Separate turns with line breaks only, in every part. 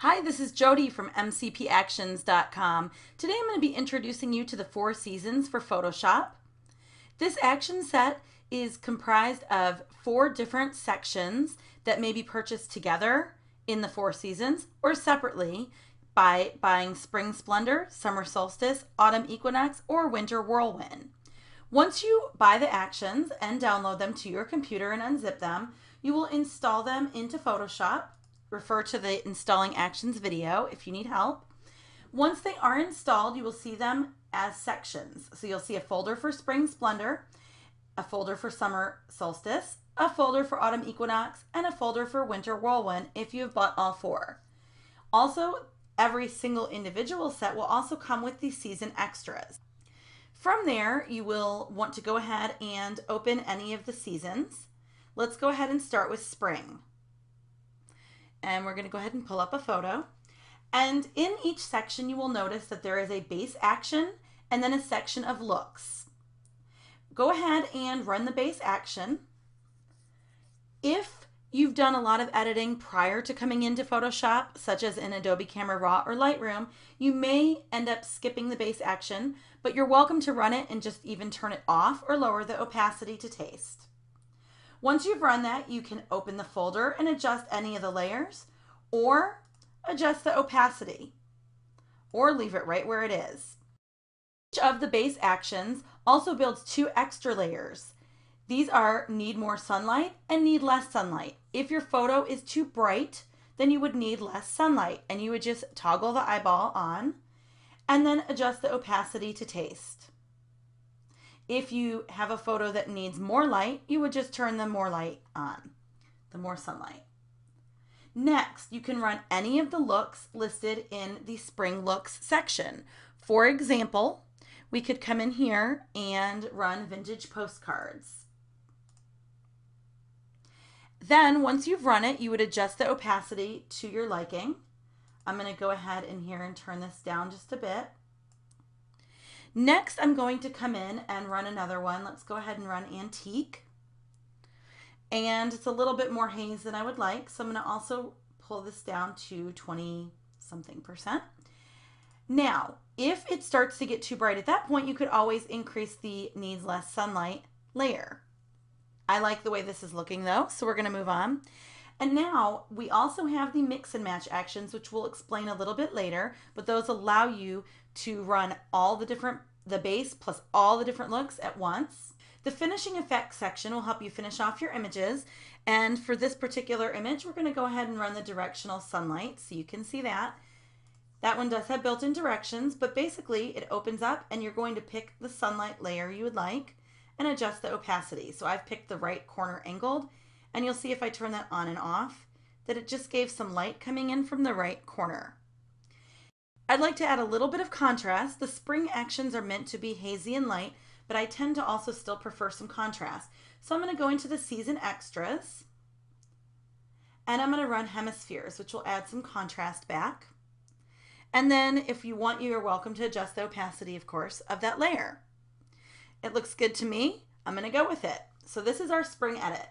Hi, this is Jody from mcpactions.com. Today I'm going to be introducing you to the Four Seasons for Photoshop. This action set is comprised of four different sections that may be purchased together in the Four Seasons or separately by buying Spring Splendor, Summer Solstice, Autumn Equinox, or Winter Whirlwind. Once you buy the actions and download them to your computer and unzip them, you will install them into Photoshop. Refer to the installing actions video if you need help. Once they are installed, you will see them as sections. So you'll see a folder for Spring Splendor, a folder for Summer Solstice, a folder for Autumn Equinox, and a folder for Winter Whirlwind if you have bought all four. Also, every single individual set will also come with the season extras. From there, you will want to go ahead and open any of the seasons. Let's go ahead and start with spring. And we're going to go ahead and pull up a photo. And in each section, you will notice that there is a base action and then a section of looks. Go ahead and run the base action. If you've done a lot of editing prior to coming into Photoshop, such as in Adobe Camera Raw or Lightroom, you may end up skipping the base action, but you're welcome to run it and just even turn it off or lower the opacity to taste. Once you've run that, you can open the folder and adjust any of the layers or adjust the opacity or leave it right where it is. Each of the base actions also builds two extra layers. These are need more sunlight and need less sunlight. If your photo is too bright, then you would need less sunlight and you would just toggle the eyeball on and then adjust the opacity to taste. If you have a photo that needs more light, you would just turn the more light on, the more sunlight. Next, you can run any of the looks listed in the Spring Looks section. For example, we could come in here and run Vintage Postcards. Then, once you've run it, you would adjust the opacity to your liking. I'm going to go ahead in here and turn this down just a bit. Next, I'm going to come in and run another one. Let's go ahead and run Antique. And it's a little bit more haze than I would like, so I'm going to also pull this down to 20-something%. Now, if it starts to get too bright at that point, you could always increase the needs less sunlight layer. I like the way this is looking though, so we're going to move on. And now we also have the mix and match actions, which we'll explain a little bit later, but those allow you to run all the base plus all the different looks at once. The finishing effects section will help you finish off your images. And for this particular image, we're going to go ahead and run the directional sunlight so you can see that. That one does have built-in directions, but basically it opens up and you're going to pick the sunlight layer you would like and adjust the opacity. So I've picked the right corner angled, and you'll see if I turn that on and off that it just gave some light coming in from the right corner. I'd like to add a little bit of contrast. The spring actions are meant to be hazy and light, but I tend to also still prefer some contrast. So I'm going to go into the season extras and I'm going to run hemispheres, which will add some contrast back. And then if you want, you are welcome to adjust the opacity, of course, of that layer. It looks good to me. I'm going to go with it. So this is our spring edit.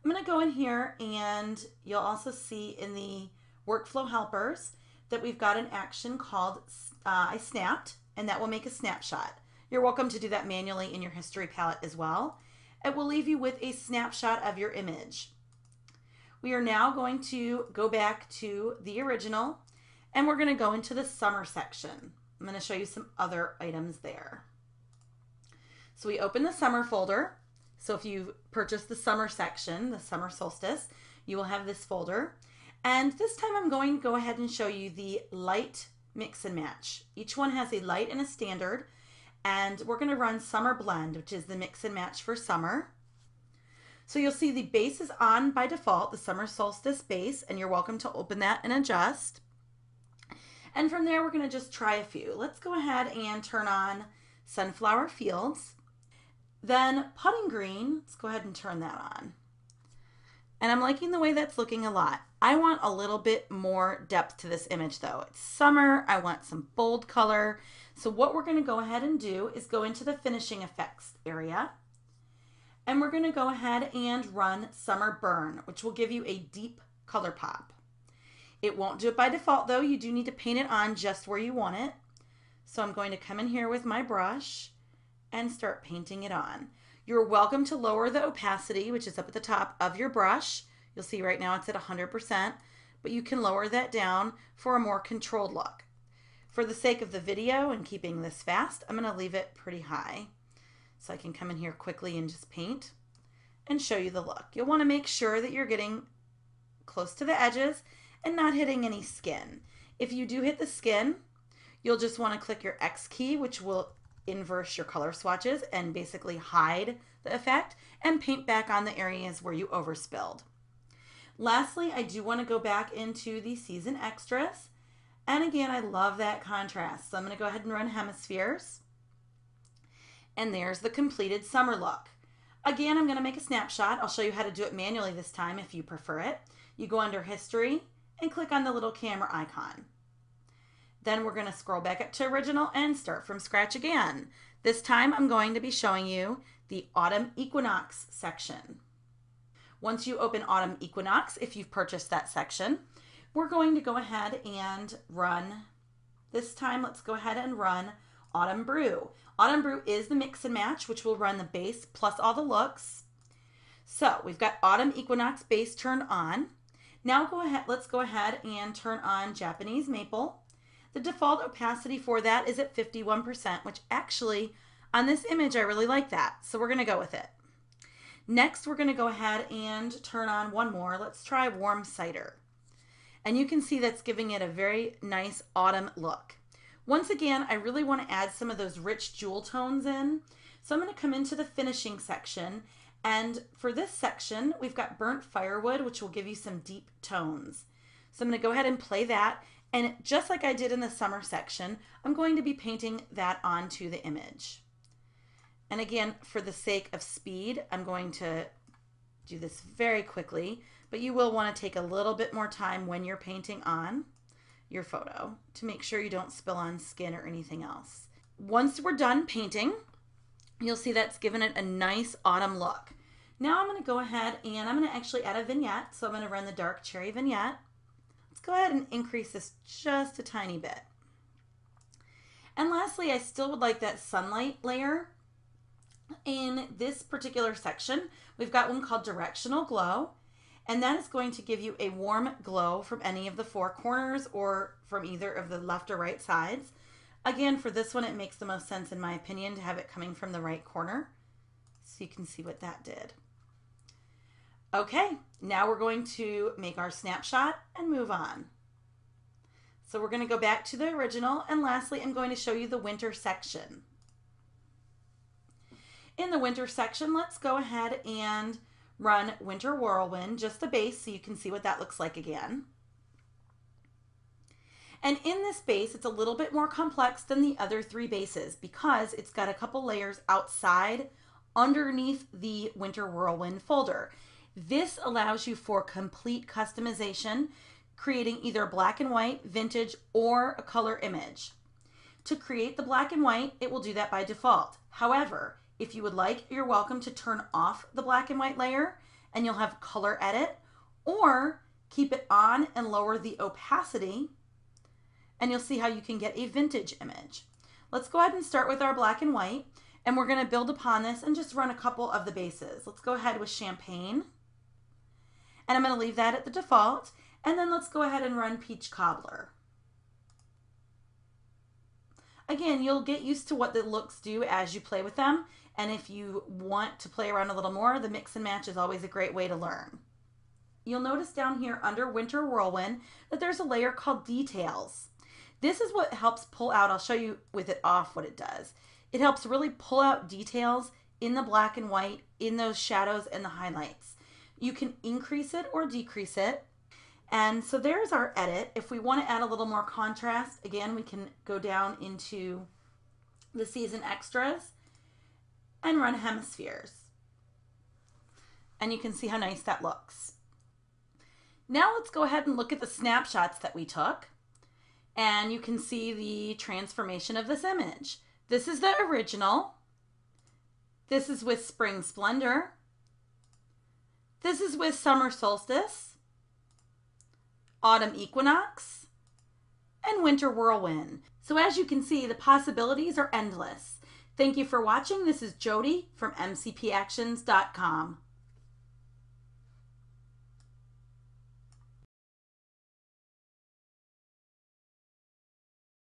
I'm going to go in here and you'll also see in the workflow helpers that we've got an action called I snapped, and that will make a snapshot. You're welcome to do that manually in your history palette as well. It will leave you with a snapshot of your image. We are now going to go back to the original and we're going to go into the summer section. I'm going to show you some other items there. So we open the summer folder. So if you purchase the summer section, the summer solstice, you will have this folder. And this time I'm going to go ahead and show you the light mix and match. Each one has a light and a standard, and we're going to run Summer Blend, which is the mix and match for summer. So you'll see the base is on by default, the summer solstice base, and you're welcome to open that and adjust. And from there, we're going to just try a few. Let's go ahead and turn on Sunflower Fields. Then Putting Green, let's go ahead and turn that on. And I'm liking the way that's looking a lot. I want a little bit more depth to this image though. It's summer, I want some bold color. So what we're going to go ahead and do is go into the finishing effects area. And we're going to go ahead and run Summer Burn, which will give you a deep color pop. It won't do it by default though. You do need to paint it on just where you want it. So I'm going to come in here with my brush and start painting it on. You're welcome to lower the opacity, which is up at the top of your brush. You'll see right now it's at 100%, but you can lower that down for a more controlled look. For the sake of the video and keeping this fast, I'm going to leave it pretty high so I can come in here quickly and just paint and show you the look. You'll want to make sure that you're getting close to the edges and not hitting any skin. If you do hit the skin, you'll just want to click your X key, which will inverse your color swatches and basically hide the effect and paint back on the areas where you overspilled. Lastly, I do want to go back into the season extras. And again, I love that contrast. So I'm going to go ahead and run Hemispheres. And there's the completed summer look. Again, I'm going to make a snapshot. I'll show you how to do it manually this time if you prefer it. You go under History and click on the little camera icon. Then we're going to scroll back up to Original and start from scratch again. This time I'm going to be showing you the Autumn Equinox section. Once you open Autumn Equinox, if you've purchased that section, we're going to go ahead and run, this time let's go ahead and run Autumn Brew. Autumn Brew is the mix and match, which will run the base plus all the looks. So we've got Autumn Equinox base turned on. Now let's go ahead and turn on Japanese Maple. The default opacity for that is at 51%, which actually on this image I really like that. So we're going to go with it. Next, we're going to go ahead and turn on one more. Let's try Warm Cider. And you can see that's giving it a very nice autumn look. Once again, I really want to add some of those rich jewel tones in. So I'm going to come into the finishing section. And for this section, we've got Burnt Firewood, which will give you some deep tones. So I'm going to go ahead and play that. And just like I did in the summer section, I'm going to be painting that onto the image. And again, for the sake of speed, I'm going to do this very quickly, but you will want to take a little bit more time when you're painting on your photo to make sure you don't spill on skin or anything else. Once we're done painting, you'll see that's given it a nice autumn look. Now I'm going to go ahead and I'm going to actually add a vignette. So I'm going to run the Dark Cherry vignette. Let's go ahead and increase this just a tiny bit. And lastly, I still would like that sunlight layer. In this particular section, we've got one called Directional Glow, and that is going to give you a warm glow from any of the four corners or from either of the left or right sides. Again, for this one, it makes the most sense in my opinion to have it coming from the right corner, so you can see what that did. Okay, now we're going to make our snapshot and move on. So we're going to go back to the original, and lastly, I'm going to show you the winter section. In the winter section, let's go ahead and run Winter Whirlwind, just the base, so you can see what that looks like again. And in this base, it's a little bit more complex than the other three bases because it's got a couple layers outside underneath the Winter Whirlwind folder. This allows you for complete customization, creating either black and white, vintage, or a color image. To create the black and white, it will do that by default. However, if you would like, you're welcome to turn off the black and white layer and you'll have color edit, or keep it on and lower the opacity and you'll see how you can get a vintage image. Let's go ahead and start with our black and white, and we're going to build upon this and just run a couple of the bases. Let's go ahead with Champagne, and I'm going to leave that at the default, and then let's go ahead and run Peach Cobbler. Again, you'll get used to what the looks do as you play with them. And if you want to play around a little more, the mix and match is always a great way to learn. You'll notice down here under Winter Whirlwind that there's a layer called Details. This is what helps pull out, I'll show you with it off what it does. It helps really pull out details in the black and white, in those shadows and the highlights. You can increase it or decrease it. And so there's our edit. If we want to add a little more contrast, again, we can go down into the season extras and run Hemispheres. And you can see how nice that looks. Now let's go ahead and look at the snapshots that we took. And you can see the transformation of this image. This is the original. This is with Spring Splendor. This is with Summer Solstice. autumn equinox, and winter whirlwind. So as you can see, the possibilities are endless. Thank you for watching. This is Jody from mcpactions.com.